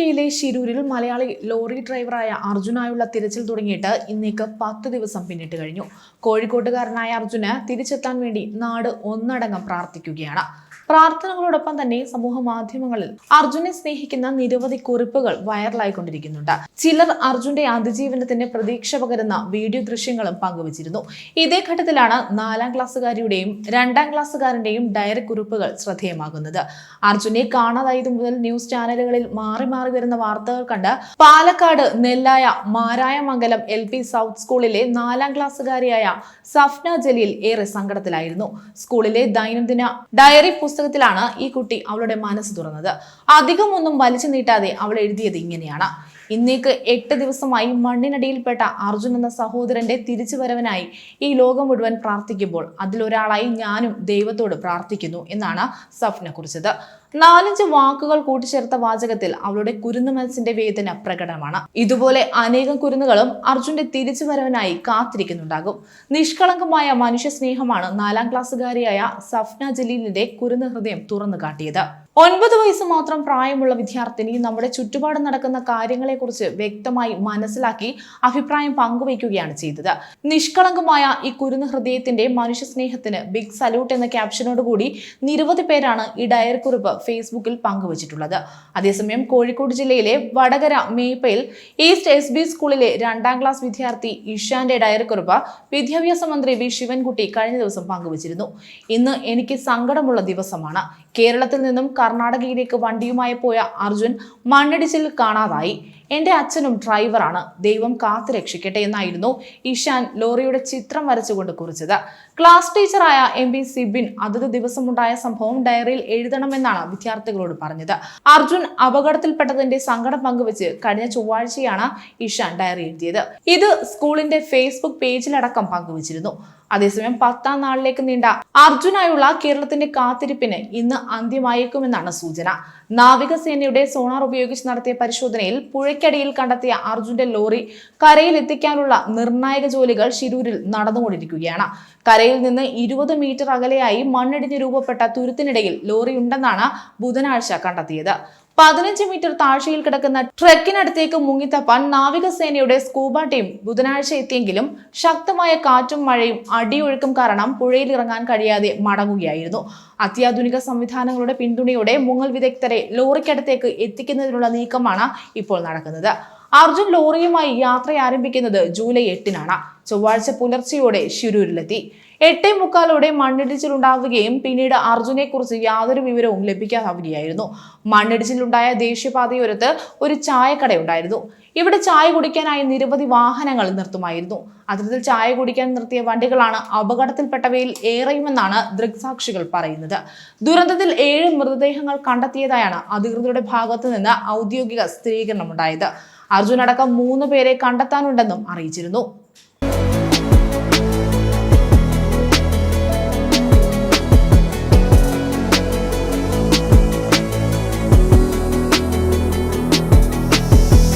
ജില്ലയിലെ ശിരൂരിൽ മലയാളി ലോറി ഡ്രൈവറായ അർജുനായുള്ള തിരച്ചിൽ തുടങ്ങിയിട്ട് ഇന്നേക്ക് 10 ദിവസം പിന്നിട്ട് കഴിഞ്ഞു. കോഴിക്കോട്ടുകാരനായ അർജുന് തിരിച്ചെത്താൻ വേണ്ടി നാട് ഒന്നടങ്കം പ്രാർത്ഥിക്കുകയാണ്. പ്രാർത്ഥനകളോടൊപ്പം തന്നെ സമൂഹ മാധ്യമങ്ങളിൽ അർജുനെ സ്നേഹിക്കുന്ന നിരവധി കുറിപ്പുകൾ വൈറലായിക്കൊണ്ടിരിക്കുന്നുണ്ട്. ചിലർ അർജുന്റെ അതിജീവനത്തിന് പ്രതീക്ഷ പകരുന്ന വീഡിയോ ദൃശ്യങ്ങളും പങ്കുവച്ചിരുന്നു. ഇതേ ഘട്ടത്തിലാണ് 4ാം ക്ലാസ്സുകാരിയുടെയും 2ാം ക്ലാസ്സുകാരന്റെയും ഡയറി കുറിപ്പുകൾ ശ്രദ്ധേയമാകുന്നത്. അർജുനെ കാണാതായതു മുതൽ ന്യൂസ് ചാനലുകളിൽ മാറി മാറി വരുന്ന വാർത്തകൾ കണ്ട് പാലക്കാട് നെല്ലായ മാരായമംഗലം LP സൗത്ത് സ്കൂളിലെ 4ാം ക്ലാസ്സുകാരിയായ സഫ്ന ജലീൽ ഏറെ സങ്കടത്തിലായിരുന്നു. സ്കൂളിലെ ദൈനംദിന ഡയറി പുസ്തകത്തിലാണ് ഈ കുട്ടി അവളുടെ മനസ്സ് തുറന്നത്. അധികമൊന്നും വലിച്ചു നീട്ടാതെ അവൾ എഴുതിയത് ഇങ്ങനെയാണ്: ഇന്നേക്ക് 8 ദിവസമായി മണ്ണിനടിയിൽപ്പെട്ട അർജുൻ എന്ന സഹോദരന്റെ തിരിച്ചുവരവിനായി ഈ ലോകം മുഴുവൻ പ്രാർത്ഥിക്കുമ്പോൾ അതിലൊരാളായി ഞാനും ദൈവത്തോട് പ്രാർത്ഥിക്കുന്നു എന്നാണ് സഫ്ന കുറിച്ചത്. 4-5 വാക്കുകൾ കൂട്ടിച്ചേർത്ത വാചകത്തിൽ അവളുടെ കുരുന്നു മനസ്സിന്റെ വേദന പ്രകടമാണ്. ഇതുപോലെ അനേകം കുരുന്നുകളും അർജുന്റെ തിരിച്ചുവരവിനായി കാത്തിരിക്കുന്നുണ്ടാകും. നിഷ്കളങ്കമായ മനുഷ്യ സ്നേഹമാണ് 4ാം ക്ലാസ്സുകാരിയായ സഫ്ന ജലീലിന്റെ കുരുന്നു ഹൃദയം തുറന്നു കാട്ടിയത്. 9 വയസ്സ് മാത്രം പ്രായമുള്ള വിദ്യാർത്ഥിനി നമ്മുടെ ചുറ്റുപാട് നടക്കുന്ന കാര്യങ്ങളെക്കുറിച്ച് വ്യക്തമായി മനസ്സിലാക്കി അഭിപ്രായം പങ്കുവയ്ക്കുകയാണ് ചെയ്തത്. നിഷ്കളങ്കമായ ഈ കുരുന്നു ഹൃദയത്തിന്റെ മനുഷ്യ സ്നേഹത്തിന് ബിഗ് സല്യൂട്ട് എന്ന ക്യാപ്ഷനോടുകൂടി നിരവധി പേരാണ് ഈ ഡയറി കുറിപ്പ് ഫേസ്ബുക്കിൽ പങ്കുവച്ചിട്ടുള്ളത്. അതേസമയം കോഴിക്കോട് ജില്ലയിലെ വടകര മേപ്പയിൽ ഈസ്റ്റ് SB സ്കൂളിലെ 2ാം ക്ലാസ് വിദ്യാർത്ഥി ഇഷാന്റെ ഡയറി കുറിപ്പ് വിദ്യാഭ്യാസ മന്ത്രി V ശിവൻകുട്ടി കഴിഞ്ഞ ദിവസം പങ്കുവച്ചിരുന്നു. ഇന്ന് എനിക്ക് സങ്കടമുള്ള ദിവസമാണ്. കേരളത്തിൽ നിന്നും കർണാടകയിലേക്ക് വണ്ടിയുമായി പോയ അർജുൻ മണ്ണിടിച്ചിൽ കാണാതായി. എന്റെ അച്ഛനും ഡ്രൈവറാണ്. ദൈവം കാത്തു രക്ഷിക്കട്ടെ എന്നായിരുന്നു ഇഷാൻ ലോറിയുടെ ചിത്രം വരച്ചുകൊണ്ട് കുറിച്ചത്. ക്ലാസ് ടീച്ചറായ MP സിബിൻ അതത് ദിവസമുണ്ടായ സംഭവം ഡയറിയിൽ എഴുതണമെന്നാണ് വിദ്യാർത്ഥികളോട് പറഞ്ഞത്. അർജുൻ അപകടത്തിൽപ്പെട്ടതിന്റെ സങ്കടം പങ്കുവെച്ച് കഴിഞ്ഞ ചൊവ്വാഴ്ചയാണ് ഇഷാൻ ഡയറി എഴുതിയത്. ഇത് സ്കൂളിന്റെ ഫേസ്ബുക്ക് പേജിലടക്കം പങ്കുവച്ചിരുന്നു. അതേസമയം 10ാം നാളിലേക്ക് നീണ്ട അർജുനായുള്ള കേരളത്തിന്റെ കാത്തിരിപ്പിന് ഇന്ന് അന്ത്യമായേക്കുമെന്നാണ് സൂചന. നാവികസേനയുടെ സോണാർ ഉപയോഗിച്ച് നടത്തിയ പരിശോധനയിൽ പുഴയ്ക്കടിയിൽ കണ്ടെത്തിയ അർജുന്റെ ലോറി കരയിൽ എത്തിക്കാനുള്ള നിർണായക ജോലികൾ ശിരൂരിൽ നടന്നുകൊണ്ടിരിക്കുകയാണ്. കരയിൽ നിന്ന് 20 മീറ്റർ അകലെയായി മണ്ണിടിഞ്ഞ് രൂപപ്പെട്ട തുരുത്തിനിടയിൽ ലോറി ഉണ്ടെന്നാണ് ബുധനാഴ്ച കണ്ടെത്തിയത്. 15 മീറ്റർ താഴ്ചയിൽ കിടക്കുന്ന ട്രക്കിനടുത്തേക്ക് മുങ്ങിത്തപ്പാൻ നാവികസേനയുടെ സ്കൂബ ടീം ബുധനാഴ്ച എത്തിയെങ്കിലും ശക്തമായ കാറ്റും മഴയും അടിയൊഴുക്കും കാരണം പുഴയിൽ ഇറങ്ങാൻ കഴിയാതെ മടങ്ങുകയായിരുന്നു. അത്യാധുനിക സംവിധാനങ്ങളുടെ പിന്തുണയോടെ മുങ്ങൽ വിദഗ്ധരെ ലോറിക്കടുത്തേക്ക് എത്തിക്കുന്നതിനുള്ള നീക്കമാണ് ഇപ്പോൾ നടക്കുന്നത്. അർജുൻ ലോറിയുമായി യാത്ര ആരംഭിക്കുന്നത് ജൂലൈ 8-നാണ്. ചൊവ്വാഴ്ച പുലർച്ചെയോടെ ശിരൂരിലെത്തി. 8:45 മണ്ണിടിച്ചിലുണ്ടാവുകയും പിന്നീട് അർജുനെ കുറിച്ച് യാതൊരു വിവരവും ലഭിക്കാതാവുകയായിരുന്നു. മണ്ണിടിച്ചിലുണ്ടായ ദേശീയപാതയോരത്ത് ഒരു ചായക്കടയുണ്ടായിരുന്നു. ഇവിടെ ചായ കുടിക്കാനായി നിരവധി വാഹനങ്ങൾ നിർത്തുമായിരുന്നു. അത്തരത്തിൽ ചായ കുടിക്കാൻ നിർത്തിയ വണ്ടികളാണ് അപകടത്തിൽപ്പെട്ടവയിൽ ഏറെയുമെന്നാണ് ദൃക്സാക്ഷികൾ പറയുന്നത്. ദുരന്തത്തിൽ 7 മൃതദേഹങ്ങൾ കണ്ടെത്തിയതായാണ് അധികൃതരുടെ ഭാഗത്തു നിന്ന് ഔദ്യോഗിക സ്ഥിരീകരണമുണ്ടായത്. അർജുൻ അടക്കം 3 പേരെ കണ്ടെത്താനുണ്ടെന്നും അറിയിച്ചിരുന്നു.